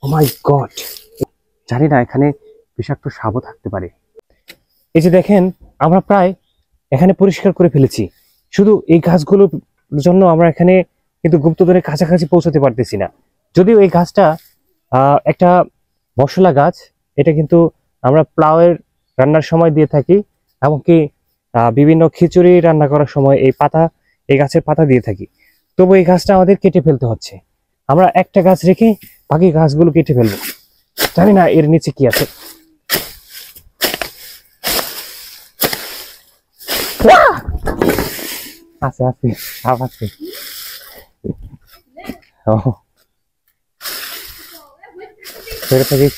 ও মাই god, জানি না এখানে বিষাক্ত সাপও থাকতে পারে। এই যে দেখেন, আমরা প্রায় এখানে পরিষ্কার করে ফেলেছি, শুধু এই গাছগুলোর জন্য আমরা এখানে কিন্তু গুপ্তধনের কাছাকাছি পৌঁছতে পারতেছি না। যদিও এই গাছটা একটা মশলা গাছ, এটা কিন্তু আমরা প্লাউয়ের রান্নার সময় দিয়ে থাকি, এমনকি বিভিন্ন খিচুড়ি রান্না করার সময় এই গাছের পাতা দিয়ে থাকি। তবু এই গাছটা আমাদের কেটে ফেলতে হচ্ছে। আমরা একটা গাছ রেখে বাকি গাছগুলো কেটে ফেলবো। জানি না এর নিচে কি আছে। আছে আছে, সাপ আছে। ও, ছেড়ে থাকিস।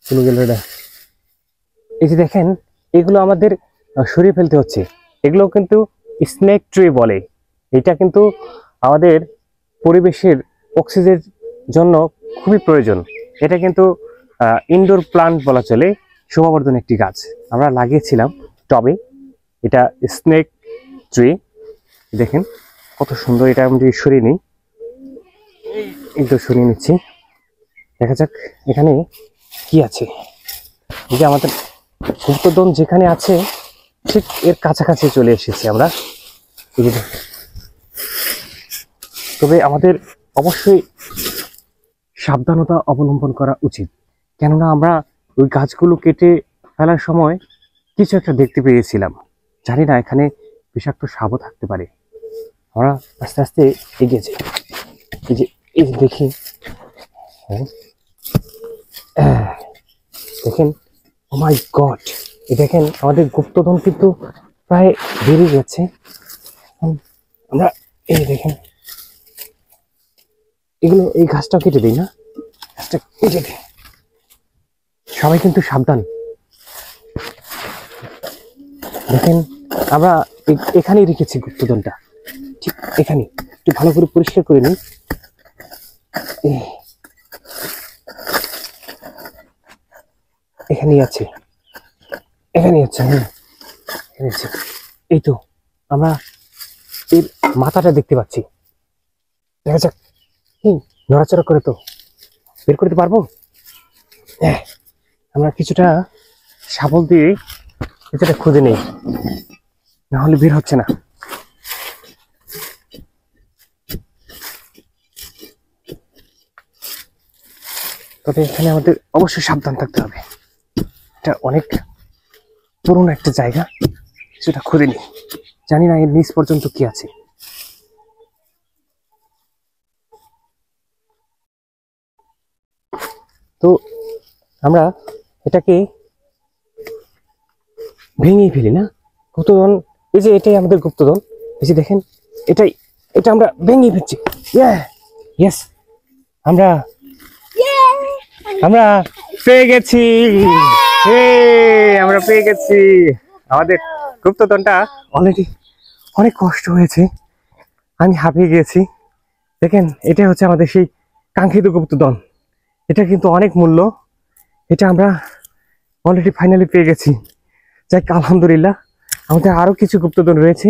চলে গেল এটা। এই যে দেখেন, এগুলো আমাদের সরিয়ে ফেলতে হচ্ছে। এগুলো কিন্তু স্নেক ট্রি বলে। এটা কিন্তু আমাদের পরিবেশের অক্সিজেনের জন্য খুবই প্রয়োজন। এটা কিন্তু ইনডোর প্লান্ট বলা চলে, শোভাবর্ধন একটি গাছ। আমরা লাগিয়েছিলাম টবে। এটা স্নেক ট্রি। দেখেন কত সুন্দর। এটা আমি সরিয়ে নিই, এই তো সরিয়ে নিচ্ছি। দেখা যাক এখানে কি আছে। এই যে আমাদের গুপ্তধন যেখানে আছে ঠিক এর কাছাকাছি চলে এসেছি আমরা। তবে আমাদের অবশ্যই সাবধানতা অবলম্বন করা উচিত, কেননা আমরা ওই গাছগুলো কেটে ফেলার সময় কিছু একটা দেখতে পেয়েছিলাম। জানি না এখানে বিষাক্ত সাপও থাকতে পারে। আমরা আস্তে আস্তে এগিয়েছি। এই যে দেখি, হ্যাঁ, দেখেন, ও মাই গড, দেখেন আমাদের গুপ্তধন কিন্তু প্রায় বেরিয়ে গেছে। আমরা এই দেখেন, এগুলো এই গাছটাও কেটে দিই না, গাছটা কেটে দিই। সবাই কিন্তু সাবধান। দেখেন, আমরা এখানেই রেখেছি গুপ্তধনটা, ঠিক এখানে। একটু ভালো করে পরিষ্কার করে নিই। এখানেই আছে, এখানেই আছে। হ্যাঁ, এই তো আমরা এর মাথাটা দেখতে পাচ্ছি। দেখা যাক, নড়াচড়া করে তো বের করতে পারবো। হ্যাঁ, আমরা কিছুটা শাবল দিয়ে কিছুটা খুঁজে নেই, নাহলে বের হচ্ছে না। তবে এখানে আমাদের অবশ্যই সাবধান থাকতে হবে। এটা অনেক পুরনো একটা জায়গা, সেটা খুঁজে নিই। জানি না এর নিচ পর্যন্ত কি আছে। তো আমরা এটাকে ভেঙেই ফেলি না? গুপ্তধন, এই যে এটাই আমাদের গুপ্তধন। এই যে দেখেন, এটা আমরা ভেঙেই ফেলছি। ইয়েস, আমরা আমরা পেয়ে গেছি। আমরা পেয়ে গেছি আমাদের গুপ্তধনটা। অলরেডি অনেক কষ্ট হয়েছে, আমি হাঁপিয়ে গিয়েছি। দেখেন, এটা হচ্ছে আমাদের সেই কাঙ্ক্ষিত গুপ্তধন। এটা কিন্তু অনেক মূল্য। এটা আমরা অলরেডি ফাইনালি পেয়ে গেছি। যাক, আলহামদুলিল্লাহ। আমাদের আরো কিছু গুপ্তধন রয়েছে,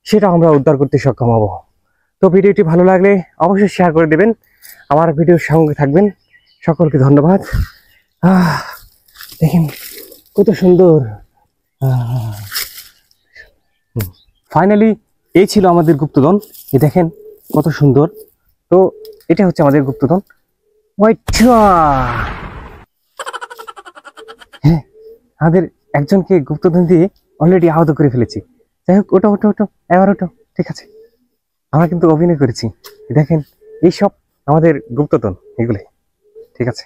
সেটা আমরা উদ্ধার করতে সক্ষম হব। তো ভিডিওটি ভালো লাগলে অবশ্যই শেয়ার করে দেবেন, আমার ভিডিওর সঙ্গে থাকবেন। সকলকে ধন্যবাদ। দেখেন কত সুন্দর। ফাইনালি এই ছিল আমাদের গুপ্তধন। এই দেখেন কত সুন্দর। তো এটা হচ্ছে আমাদের গুপ্তধন। হ্যাঁ, আমাদের একজনকে গুপ্তধন দিয়ে অলরেডি আহত করে ফেলেছি। যাই হোক, ওটো ওটো ওটো, এবার ওটো। ঠিক আছে, আমরা কিন্তু অভিনয় করেছি। দেখেন, এইসব আমাদের গুপ্তধন, এগুলো। ঠিক আছে।